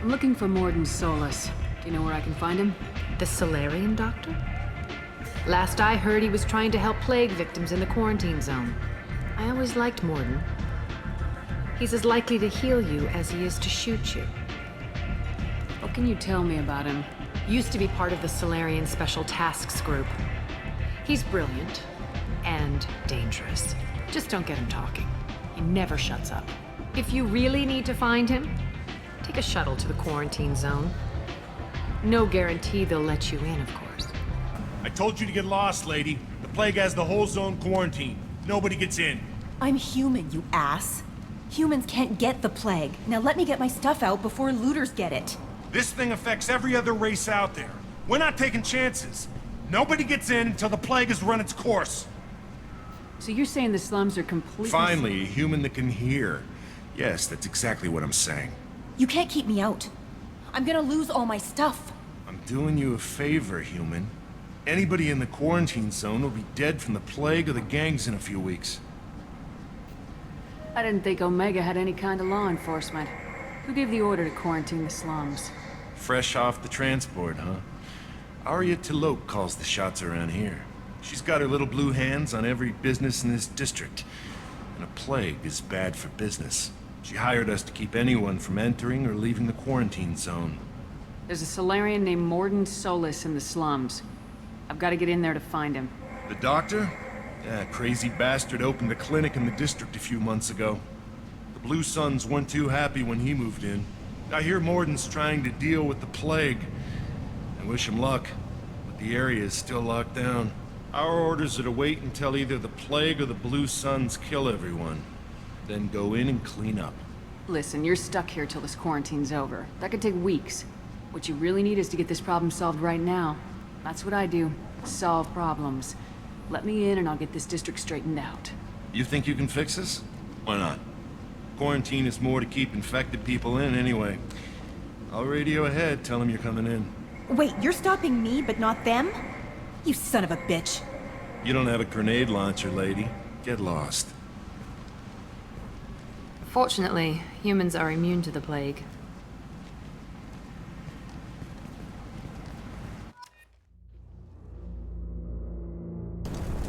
I'm looking for Morden Solus. Do you know where I can find him? The Solarian doctor? Last I heard, he was trying to help plague victims in the quarantine zone. I always liked Morden. He's as likely to heal you as he is to shoot you. What can you tell me about him? Used to be part of the Solarian Special Tasks Group. He's brilliant and dangerous. Just don't get him talking. He never shuts up. If you really need to find him, take a shuttle to the quarantine zone. No guarantee they'll let you in, of course. I told you to get lost, lady. The plague has the whole zone quarantined. Nobody gets in. I'm human, you ass. Humans can't get the plague. Now let me get my stuff out before looters get it. This thing affects every other race out there. We're not taking chances. Nobody gets in until the plague has run its course. So you're saying the slums are completely... Finally, a human that can hear. Yes, that's exactly what I'm saying. You can't keep me out. I'm gonna lose all my stuff. I'm doing you a favor, human. Anybody in the quarantine zone will be dead from the plague or the gangs in a few weeks. I didn't think Omega had any kind of law enforcement. Who gave the order to quarantine the slums? Fresh off the transport, huh? Arya Tilok calls the shots around here. She's got her little blue hands on every business in this district. And a plague is bad for business. She hired us to keep anyone from entering or leaving the quarantine zone. There's a Solarian named Morden Solus in the slums. I've got to get in there to find him. The doctor? Yeah, crazy bastard opened a clinic in the district a few months ago. The Blue Suns weren't too happy when he moved in. I hear Morden's trying to deal with the plague. I wish him luck, but the area is still locked down. Our orders are to wait until either the plague or the Blue Suns kill everyone. Then go in and clean up. Listen, you're stuck here till this quarantine's over. That could take weeks. What you really need is to get this problem solved right now. That's what I do. Solve problems. Let me in and I'll get this district straightened out. You think you can fix this? Why not? Quarantine is more to keep infected people in anyway. I'll radio ahead, tell them you're coming in. Wait, you're stopping me, but not them? You son of a bitch. You don't have a grenade launcher, lady. Get lost. Fortunately, humans are immune to the plague.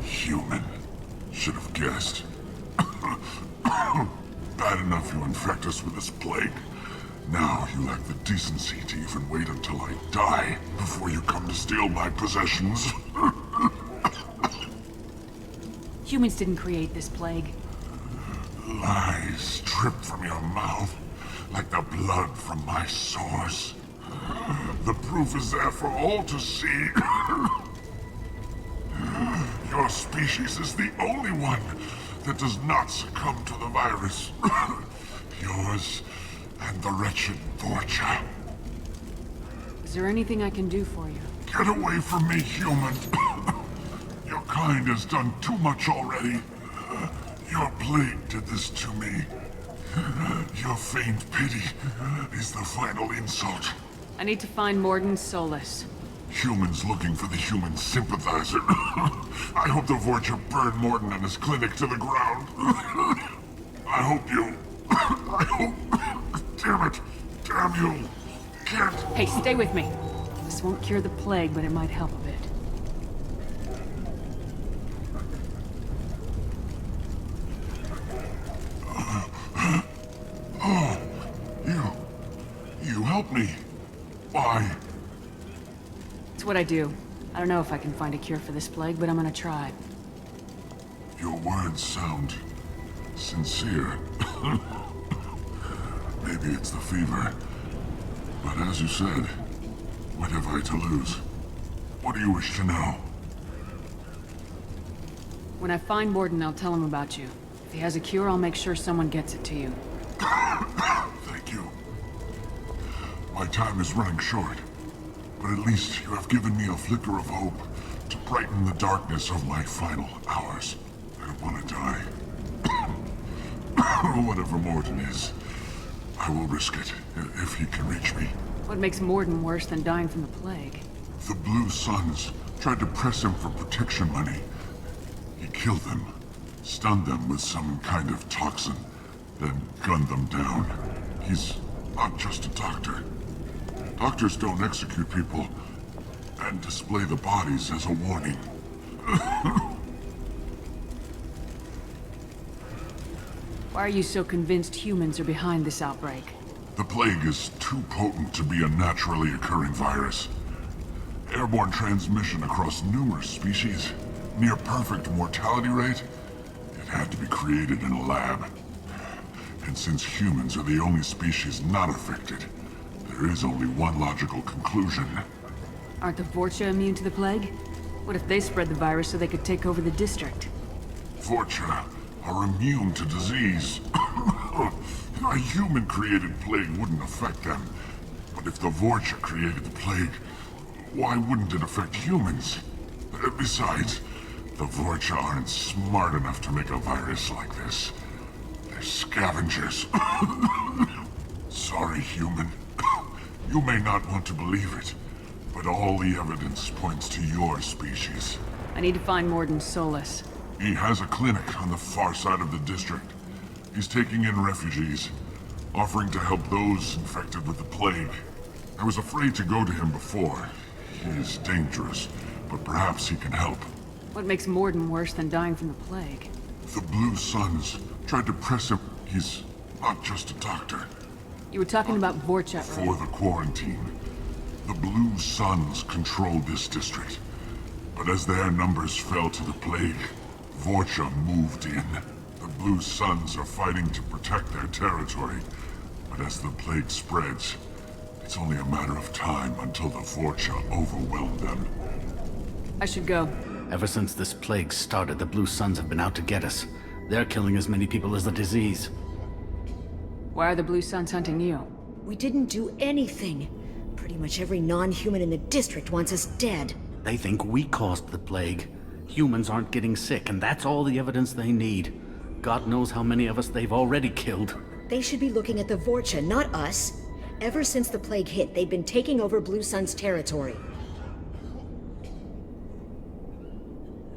Human. Should have guessed. Bad enough you infect us with this plague. Now you lack the decency to even wait until I die before you come to steal my possessions. Humans didn't create this plague. Lies drip from your mouth like the blood from my sores. The proof is there for all to see. Your species is the only one that does not succumb to the virus. Yours and the wretched Vorcha. Is there anything I can do for you? Get away from me, human. Your kind has done too much already. Your plague did this to me. Your feigned pity is the final insult. I need to find Morden Solus. Humans looking for the human sympathizer. I hope the Vorcha burned Morden and his clinic to the ground. I hope you... I hope... Damn it! Damn you! Can't... Hey, stay with me. This won't cure the plague, but it might help a bit. Oh, you helped me. Why? It's what I do. I don't know if I can find a cure for this plague, but I'm gonna try. Your words sound sincere. Maybe it's the fever. But as you said, what have I to lose? What do you wish to know? When I find Morden, I'll tell him about you. If he has a cure, I'll make sure someone gets it to you. Thank you. My time is running short, but at least you have given me a flicker of hope to brighten the darkness of my final hours. I don't want to die. Whatever Morden is, I will risk it if he can reach me. What makes Morden worse than dying from the plague? The Blue Suns tried to press him for protection money. He killed them, stunned them with some kind of toxin, then gunned them down. He's not just a doctor. Doctors don't execute people and display the bodies as a warning. Why are you so convinced humans are behind this outbreak? The plague is too potent to be a naturally occurring virus. Airborne transmission across numerous species, near perfect mortality rate. It had to be created in a lab. And since humans are the only species not affected, there is only one logical conclusion. Aren't the Vorcha immune to the plague? What if they spread the virus so they could take over the district? Vorcha are immune to disease. A human-created plague wouldn't affect them. But if the Vorcha created the plague, why wouldn't it affect humans? Besides, the Vorcha aren't smart enough to make a virus like this. They're scavengers. Sorry, human. You may not want to believe it, but all the evidence points to your species. I need to find Morden Solus. He has a clinic on the far side of the district. He's taking in refugees, offering to help those infected with the plague. I was afraid to go to him before. He is dangerous, but perhaps he can help. What makes Morden worse than dying from the plague? The Blue Suns tried to press him. He's not just a doctor. You were talking about Vorcha For the quarantine, the Blue Suns controlled this district. But as their numbers fell to the plague, Vorcha moved in. The Blue Suns are fighting to protect their territory. But as the plague spreads, it's only a matter of time until the Vorcha overwhelm them. I should go. Ever since this plague started, the Blue Suns have been out to get us. They're killing as many people as the disease. Why are the Blue Suns hunting you? We didn't do anything. Pretty much every non-human in the district wants us dead. They think we caused the plague. Humans aren't getting sick, and that's all the evidence they need. God knows how many of us they've already killed. They should be looking at the Vorcha, not us. Ever since the plague hit, they've been taking over Blue Sun's territory.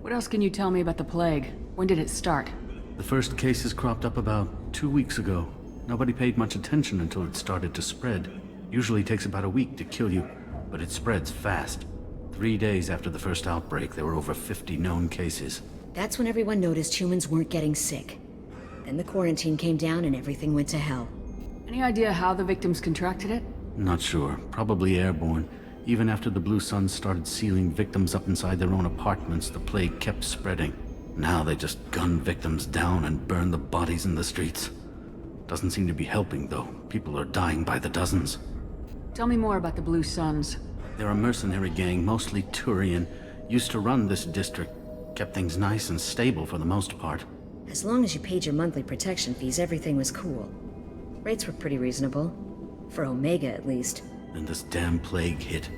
What else can you tell me about the plague? When did it start? The first cases cropped up about 2 weeks ago. Nobody paid much attention until it started to spread. Usually takes about a week to kill you, but it spreads fast. 3 days after the first outbreak, there were over 50 known cases. That's when everyone noticed humans weren't getting sick. Then the quarantine came down and everything went to hell. Any idea how the victims contracted it? Not sure. Probably airborne. Even after the Blue Suns started sealing victims up inside their own apartments, the plague kept spreading. Now they just gun victims down and burn the bodies in the streets. Doesn't seem to be helping, though. People are dying by the dozens. Tell me more about the Blue Suns. They're a mercenary gang, mostly Turian. Used to run this district. Kept things nice and stable for the most part. As long as you paid your monthly protection fees, everything was cool. Rates were pretty reasonable. For Omega, at least. Then this damn plague hit.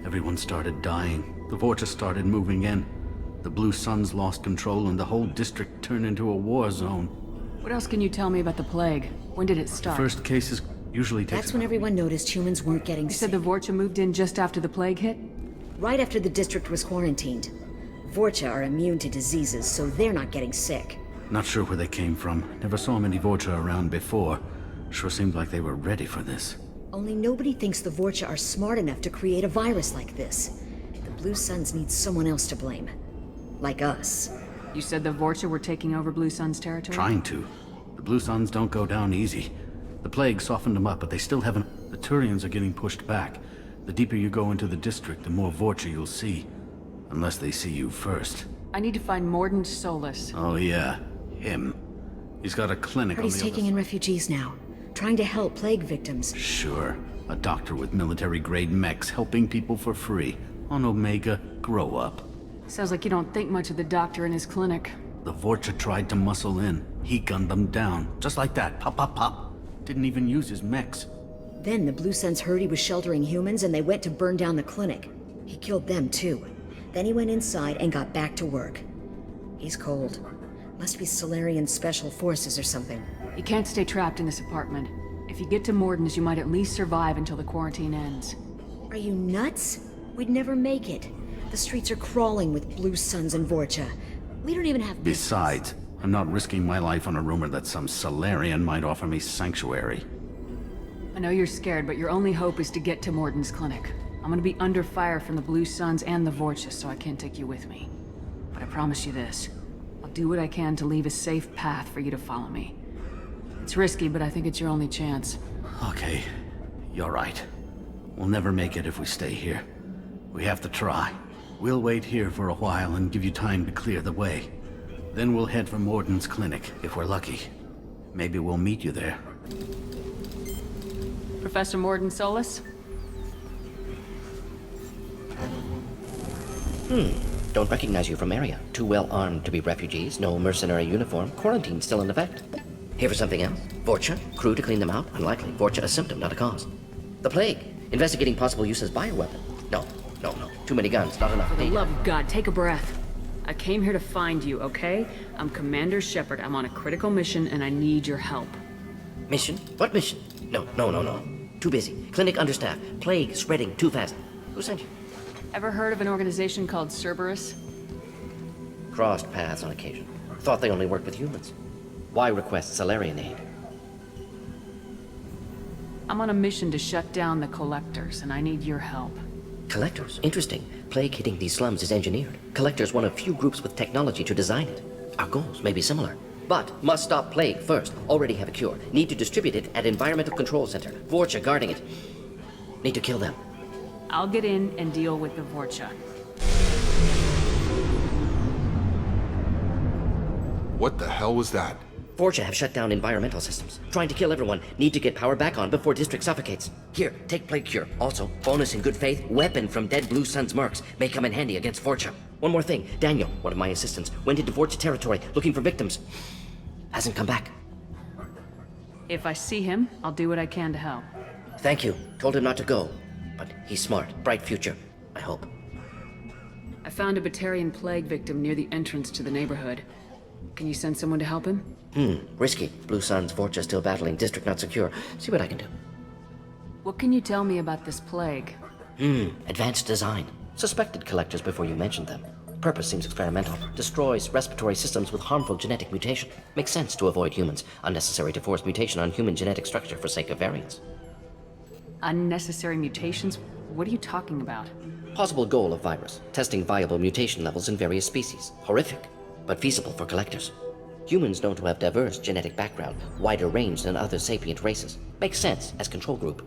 Everyone started dying. The Vorcha started moving in. The Blue Suns lost control and the whole district turned into a war zone. What else can you tell me about the plague? When did it start? First cases usually takes That's when everyone noticed humans weren't getting You sick. said the Vorcha moved in just after the plague hit? Right after the district was quarantined. Vorcha are immune to diseases, so they're not getting sick. Not sure where they came from. Never saw many Vorcha around before. Sure seemed like they were ready for this. Only nobody thinks the Vorcha are smart enough to create a virus like this. The Blue Suns need someone else to blame. Like us. You said the Vorcha were taking over Blue Sun's territory? Trying to. The Blue Suns don't go down easy. The plague softened them up, but they still haven't... The Turians are getting pushed back. The deeper you go into the district, the more Vorcha you'll see. Unless they see you first. I need to find Morden Solus. Oh yeah, him. He's got a clinic Heard on he's the taking in refugees now. Trying to help plague victims. Sure. A doctor with military-grade mechs helping people for free. On Omega, grow up. Sounds like you don't think much of the doctor in his clinic. The Vorcha tried to muscle in. He gunned them down. Just like that. Pop, pop, pop. Didn't even use his mechs. Then the Blue Suns heard he was sheltering humans and they went to burn down the clinic. He killed them too. Then he went inside and got back to work. He's cold. Must be Solarian Special Forces or something. You can't stay trapped in this apartment. If you get to Morden's, you might at least survive until the quarantine ends. Are you nuts? We'd never make it. The streets are crawling with Blue Suns and Vorcha. We don't even have... Besides, I'm not risking my life on a rumor that some Solarian might offer me sanctuary. I know you're scared, but your only hope is to get to Morden's clinic. I'm gonna be under fire from the Blue Suns and the Vorcha, so I can't take you with me. But I promise you this. I'll do what I can to leave a safe path for you to follow me. It's risky, but I think it's your only chance. Okay, you're right. We'll never make it if we stay here. We have to try. We'll wait here for a while and give you time to clear the way. Then we'll head for Morden's clinic, if we're lucky. Maybe we'll meet you there. Professor Morden Solis? Don't recognize you from area. Too well armed to be refugees, no mercenary uniform, quarantine still in effect. Here for something else? Vorcha? Crew to clean them out? Unlikely. Vorcha a symptom, not a cause. The plague? Investigating possible use as bioweapon? No. Too many guns, not enough For the data. love of God, take a breath. I came here to find you, okay? I'm Commander Shepard. I'm on a critical mission and I need your help. Mission? What mission? No. Too busy. Clinic understaffed. Plague spreading too fast. Who sent you? Ever heard of an organization called Cerberus? Crossed paths on occasion. Thought they only worked with humans. Why request Salarian aid? I'm on a mission to shut down the Collectors, and I need your help. Collectors? Interesting. Plague hitting these slums is engineered. Collectors one of few groups with technology to design it. Our goals may be similar. But must stop plague first. Already have a cure. Need to distribute it at Environmental Control Center. Vorcha guarding it. Need to kill them. I'll get in and deal with the Vorcha. What the hell was that? Vorcha have shut down environmental systems. Trying to kill everyone. Need to get power back on before district suffocates. Here, take plague cure. Also, bonus in good faith, weapon from dead Blue Sun's mercs. May come in handy against Vorcha. One more thing. Daniel, one of my assistants, went into Vorcha territory looking for victims. Hasn't come back. If I see him, I'll do what I can to help. Thank you. Told him not to go. But he's smart. Bright future. I hope. I found a Batarian plague victim near the entrance to the neighborhood. Can you send someone to help him? Risky. Blue Sun's Vorcha still battling. District not secure. See what I can do. What can you tell me about this plague? Advanced design. Suspected collectors before you mentioned them. Purpose seems experimental. Destroys respiratory systems with harmful genetic mutation. Makes sense to avoid humans. Unnecessary to force mutation on human genetic structure for sake of variance. Unnecessary mutations? What are you talking about? Possible goal of virus. Testing viable mutation levels in various species. Horrific, but feasible for collectors. Humans known to have diverse genetic background, wider range than other sapient races. Makes sense as control group.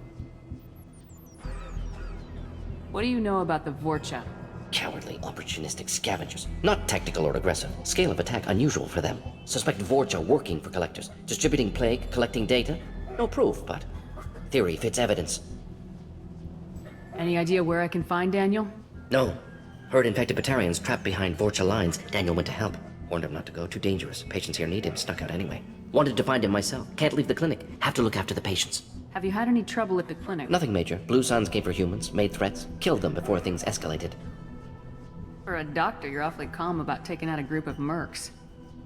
What do you know about the Vorcha? Cowardly, opportunistic scavengers. Not tactical or aggressive. Scale of attack unusual for them. Suspect Vorcha working for collectors. Distributing plague, collecting data. No proof, but theory fits evidence. Any idea where I can find Daniel? No. Heard infected Batarians trapped behind Vorcha lines. Daniel went to help. Warned him not to go. Too dangerous. Patients here need him. Snuck out anyway. Wanted to find him myself. Can't leave the clinic. Have to look after the patients. Have you had any trouble at the clinic? Nothing major. Blue Suns came for humans, made threats, killed them before things escalated. For a doctor, you're awfully calm about taking out a group of mercs.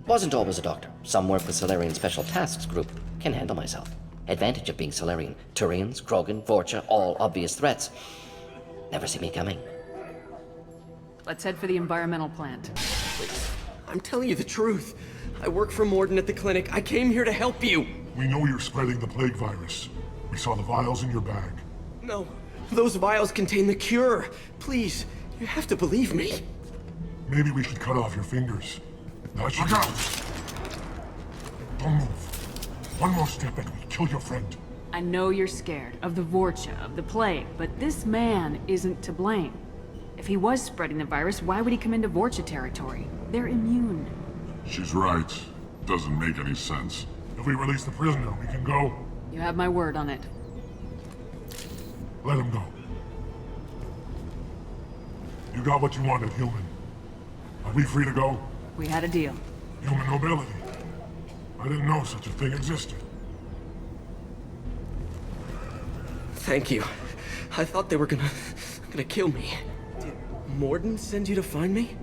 Wasn't always a doctor. Some work with Salarian Special Tasks Group. Can handle myself. Advantage of being Salarian. Turians, Krogan, Vorcha, all obvious threats. Never see me coming. Let's head for the environmental plant. I'm telling you the truth. I work for Morden at the clinic. I came here to help you. We know you're spreading the plague virus. We saw the vials in your bag. No, those vials contain the cure. Please, you have to believe me. Maybe we should cut off your fingers. Look out! Don't move. One more step and we'll kill your friend. I know you're scared of the Vorcha, of the plague, but this man isn't to blame. If he was spreading the virus, why would he come into Vorcha territory? They're immune. She's right. Doesn't make any sense. If we release the prisoner, we can go. You have my word on it. Let him go. You got what you wanted, human. Are we free to go? We had a deal. Human nobility. I didn't know such a thing existed. Thank you. I thought they were gonna kill me. Did Morden send you to find me?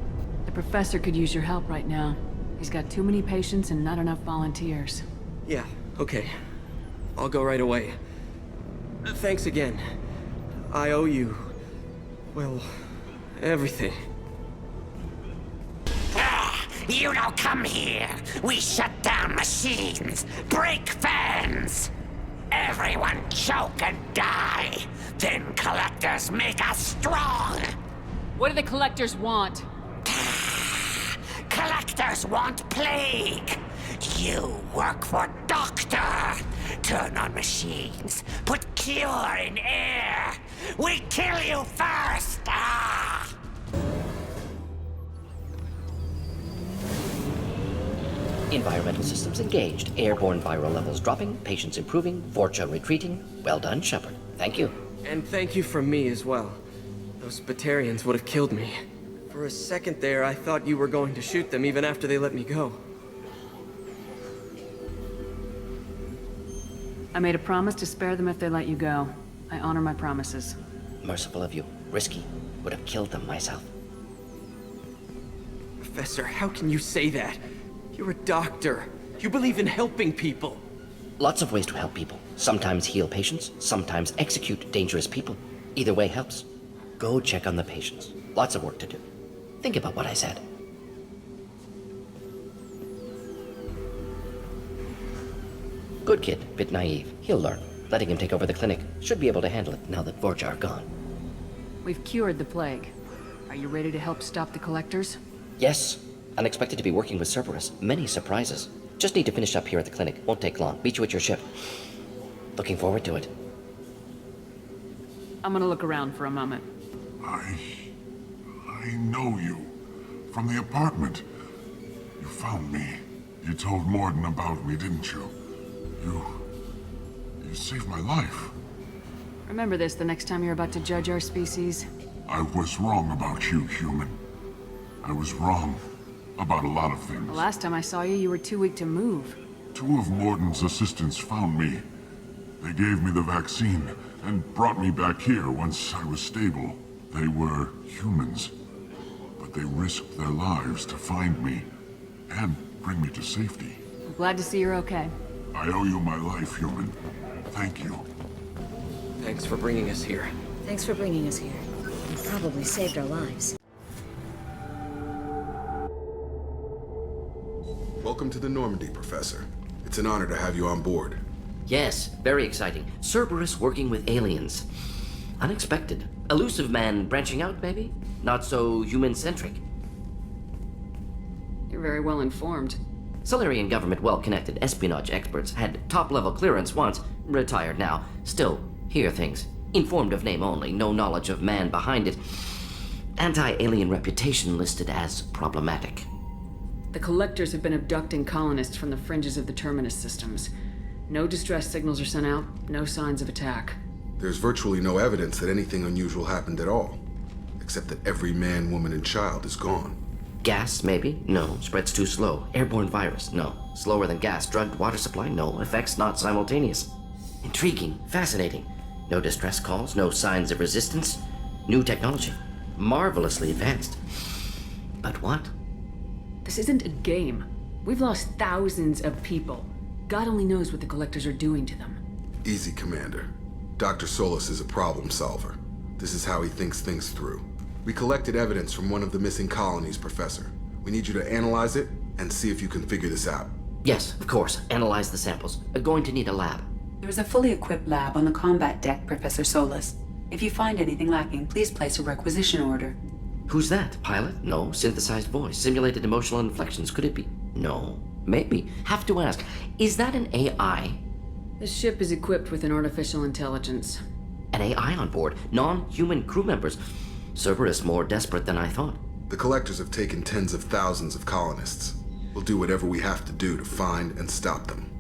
The professor could use your help right now. He's got too many patients and not enough volunteers. Yeah, okay. I'll go right away. Thanks again. I owe you, well, everything. You don't come here. We shut down machines, break fans. Everyone choke and die. Then collectors make us strong. What do the collectors want? Collectors want plague. You work for Doctor. Turn on machines. Put cure in air. We kill you first. Ah! Environmental systems engaged. Airborne viral levels dropping. Patients improving. Vorcha retreating. Well done, Shepard. Thank you. And thank you from me as well. Those Batarians would have killed me. For a second there, I thought you were going to shoot them even after they let me go. I made a promise to spare them if they let you go. I honor my promises. Merciful of you. Risky. Would have killed them myself. Professor, how can you say that? You're a doctor. You believe in helping people. Lots of ways to help people. Sometimes heal patients, sometimes execute dangerous people. Either way helps. Go check on the patients. Lots of work to do. Think about what I said. Good kid, bit naive. He'll learn. Letting him take over the clinic. Should be able to handle it now that Vorcha are gone. We've cured the plague. Are you ready to help stop the collectors? Yes. Unexpected to be working with Cerberus. Many surprises. Just need to finish up here at the clinic. Won't take long. Meet you at your ship. Looking forward to it. I'm gonna look around for a moment. I know you. From the apartment. You found me. You told Morden about me, didn't you? You saved my life. Remember this the next time you're about to judge our species. I was wrong about you, human. I was wrong about a lot of things. The last time I saw you, you were too weak to move. 2 of Morden's assistants found me. They gave me the vaccine and brought me back here once I was stable. They were humans, but they risked their lives to find me and bring me to safety. I'm glad to see you're okay. I owe you my life, human. Thank you. Thanks for bringing us here. Thanks for bringing us here. You probably saved our lives. Welcome to the Normandy, Professor. It's an honor to have you on board. Yes, very exciting. Cerberus working with aliens. Unexpected. Elusive man branching out, maybe? Not so human-centric. You're very well informed. Solarian government well-connected espionage experts had top-level clearance once, retired now. Still, hear things. Informed of name only, no knowledge of man behind it. Anti-alien reputation listed as problematic. The collectors have been abducting colonists from the fringes of the Terminus systems. No distress signals are sent out, no signs of attack. There's virtually no evidence that anything unusual happened at all, except that every man, woman, and child is gone. Gas, maybe? No. Spreads too slow. Airborne virus? No. Slower than gas. Drugged water supply? No. Effects not simultaneous. Intriguing. Fascinating. No distress calls. No signs of resistance. New technology. Marvelously advanced. But what? This isn't a game. We've lost thousands of people. God only knows what the collectors are doing to them. Easy, Commander. Dr. Solis is a problem solver. This is how he thinks things through. We collected evidence from one of the missing colonies, Professor. We need you to analyze it and see if you can figure this out. Yes, of course. Analyze the samples. Going to need a lab. There is a fully equipped lab on the combat deck, Professor Solis. If you find anything lacking, please place a requisition order. Who's that? Pilot? No. Synthesized voice. Simulated emotional inflections. Could it be? No. Maybe. Have to ask. Is that an AI? This ship is equipped with an artificial intelligence. An AI on board? Non-human crew members? Cerberus more desperate than I thought. The collectors have taken tens of thousands of colonists. We'll do whatever we have to do to find and stop them.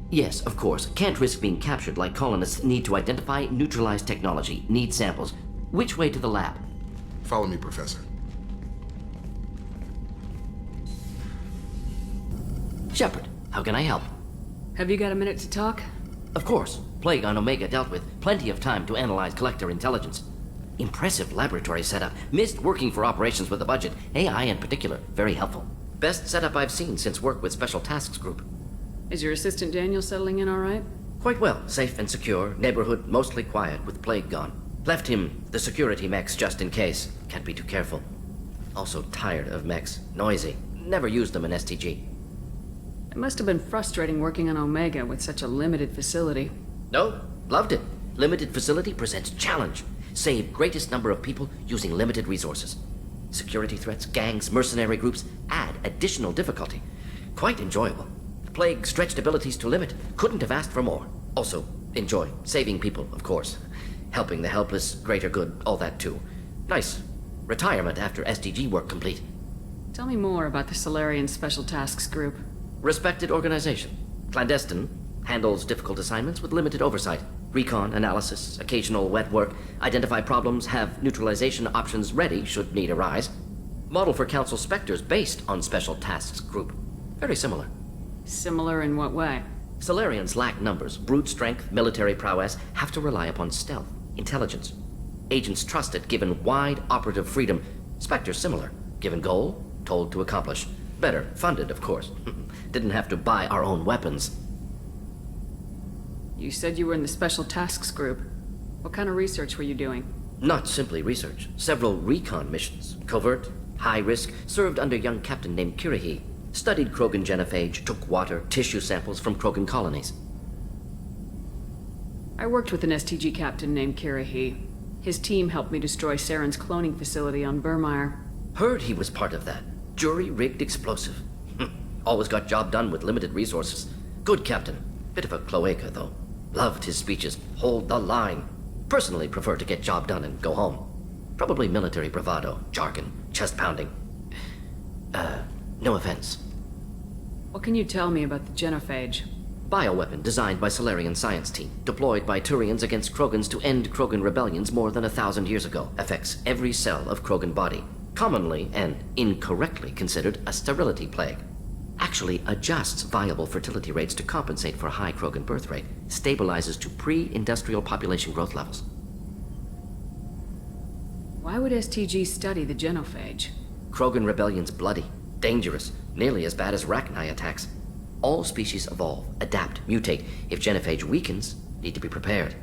Yes, of course. Can't risk being captured like colonists need to identify, neutralize technology, need samples. Which way to the lab? Follow me, Professor. Shepard, how can I help? Have you got a minute to talk? Of course. Plague on Omega dealt with. Plenty of time to analyze collector intelligence. Impressive laboratory setup. Missed working for operations with a budget. AI in particular. Very helpful. Best setup I've seen since work with Special Tasks Group. Is your assistant Daniel settling in all right? Quite well. Safe and secure. Neighborhood mostly quiet with Plague gone. Left him the security mechs just in case. Can't be too careful. Also tired of mechs. Noisy. Never used them in STG. It must have been frustrating working on Omega with such a limited facility. No, loved it. Limited facility presents challenge. Save greatest number of people using limited resources. Security threats, gangs, mercenary groups add additional difficulty. Quite enjoyable. Plague stretched abilities to limit. Couldn't have asked for more. Also, enjoy. Saving people, of course. Helping the helpless, greater good, all that too. Nice. Retirement after SDG work complete. Tell me more about the Solarian Special Tasks Group. Respected organization. Clandestine. Handles difficult assignments with limited oversight. Recon, analysis, occasional wet work. Identify problems, have neutralization options ready should need arise. Model for Council Spectres based on Special Tasks Group. Very similar. Similar in what way? Solarians lack numbers, brute strength, military prowess, have to rely upon stealth, intelligence. Agents trusted, given wide operative freedom. Spectres similar, given goal, told to accomplish. Better, funded, of course. Didn't have to buy our own weapons. You said you were in the Special Tasks Group. What kind of research were you doing? Not simply research. Several recon missions. Covert, high risk, served under a young captain named Kirihi. Studied Krogan genophage, took water, tissue samples from Krogan colonies. I worked with an STG captain named Kirihi. His team helped me destroy Saren's cloning facility on Burmire. Heard he was part of that. Jury-rigged explosive. Always got job done with limited resources. Good captain. Bit of a cloaca, though. Loved his speeches. Hold the line. Personally prefer to get job done and go home. Probably military bravado, jargon, chest pounding. No offense. What can you tell me about the genophage? Bioweapon designed by Solarian science team, deployed by Turians against Krogans to end Krogan rebellions more than 1,000 years ago. Affects every cell of Krogan body. Commonly and incorrectly considered a sterility plague. Actually adjusts viable fertility rates to compensate for a high Krogan birth rate. Stabilizes to pre-industrial population growth levels. Why would STG study the genophage? Krogan rebellion's bloody, dangerous, nearly as bad as Rachni attacks. All species evolve, adapt, mutate. If genophage weakens, need to be prepared.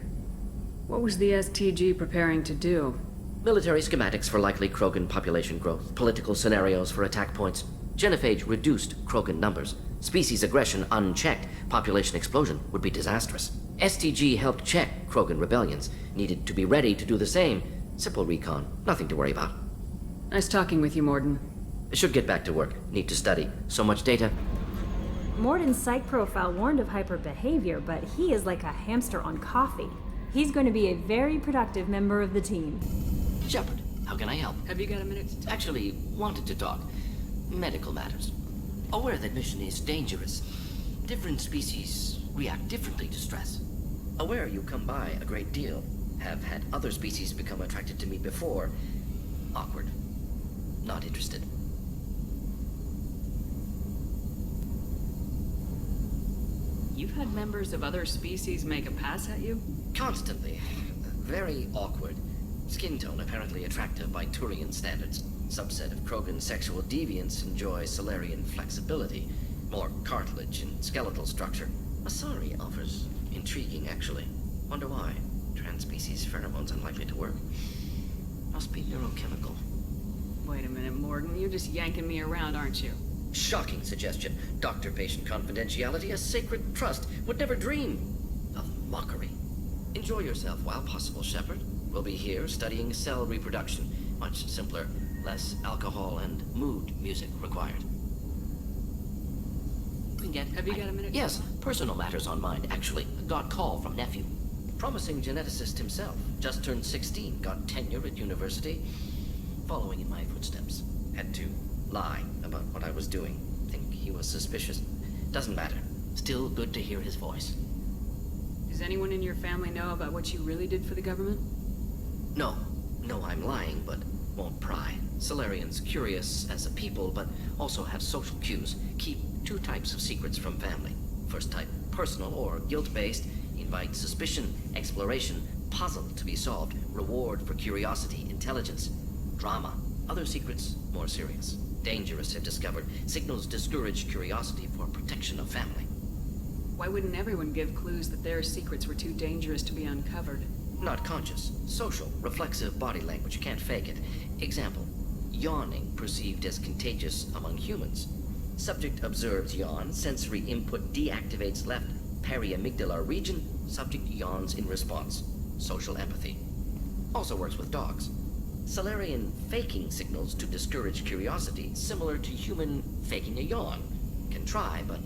What was the STG preparing to do? Military schematics for likely Krogan population growth, political scenarios for attack points. Genophage reduced Krogan numbers. Species aggression unchecked, population explosion would be disastrous. STG helped check Krogan rebellions. Needed to be ready to do the same. Simple recon, nothing to worry about. Nice talking with you, Morden. Should get back to work. Need to study. So much data. Morden's psych profile warned of hyper behavior, but he is like a hamster on coffee. He's going to be a very productive member of the team. Shepard, how can I help? Have you got a minute to talk? Actually, wanted to talk. Medical matters. Aware that mission is dangerous. Different species react differently to stress. Aware you come by a great deal. Have had other species become attracted to me before. Awkward. Not interested. You've had members of other species make a pass at you? Constantly. Very awkward. Skin tone apparently attractive by Turian standards. Subset of Krogan sexual deviants enjoy Solarian flexibility. More cartilage and skeletal structure. Asari offers intriguing, actually. Wonder why. Trans-species pheromones unlikely to work. Must be neurochemical. Wait a minute, Morden. You're just yanking me around, aren't you? Shocking suggestion. Doctor-patient confidentiality, a sacred trust. Would never dream of mockery. Enjoy yourself while possible, Shepard. We'll be here studying cell reproduction. Much simpler, less alcohol and mood music required. Have you got a minute? Yes, personal matters on mind, actually. Got call from nephew. Promising geneticist himself. Just turned 16, got tenure at university. Following in my footsteps. Had to lie about what I was doing. Think he was suspicious. Doesn't matter. Still good to hear his voice. Does anyone in your family know about what you really did for the government? No. No, I'm lying, but won't pry. Solarians curious as a people, but also have social cues. Keep two types of secrets from family. First type, personal or guilt-based. Invite suspicion, exploration, puzzle to be solved, reward for curiosity, intelligence, drama. Other secrets, more serious. Dangerous if discovered. Signals discourage curiosity for protection of family. Why wouldn't everyone give clues that their secrets were too dangerous to be uncovered? Not conscious. Social, reflexive body language. Can't fake it. Example. Yawning perceived as contagious among humans. Subject observes yawn. Sensory input deactivates left Periamygdalar region, subject yawns in response. Social empathy. Also works with dogs. Salarian faking signals to discourage curiosity, similar to human faking a yawn. Can try, but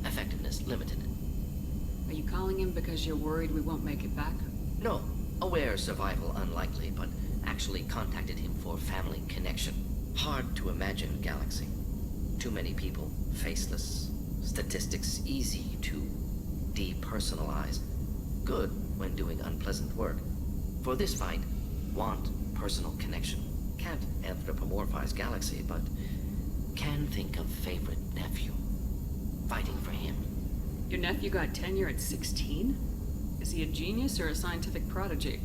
effectiveness limited. Are you calling him because you're worried we won't make it back? No. Aware survival unlikely, but actually contacted him for family connection. Hard to imagine galaxy. Too many people, faceless. Statistics easy to depersonalize. Good when doing unpleasant work. For this fight, want personal connection. Can't anthropomorphize galaxy, but can think of favorite nephew. Fighting for him. Your nephew got tenure at 16? Is he a genius or a scientific prodigy?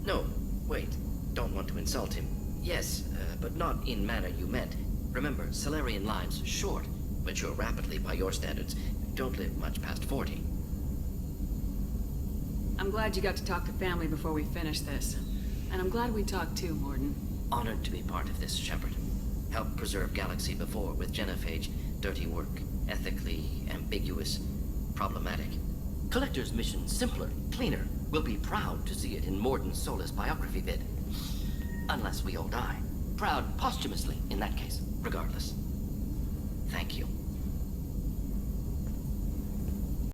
No, wait. Don't want to insult him. Yes, but not in manner you meant. Remember, Salarian lives short. Mature rapidly by your standards. Don't live much past 40. I'm glad you got to talk to family before we finish this. And I'm glad we talked too, Morden. Honored to be part of this, Shepard. Helped preserve Galaxy before with Genophage. Dirty work. Ethically ambiguous. Problematic. Collector's mission simpler, cleaner. We'll be proud to see it in Morden's Solus biography vid. Unless we all die. Proud posthumously, in that case. Regardless. Thank you.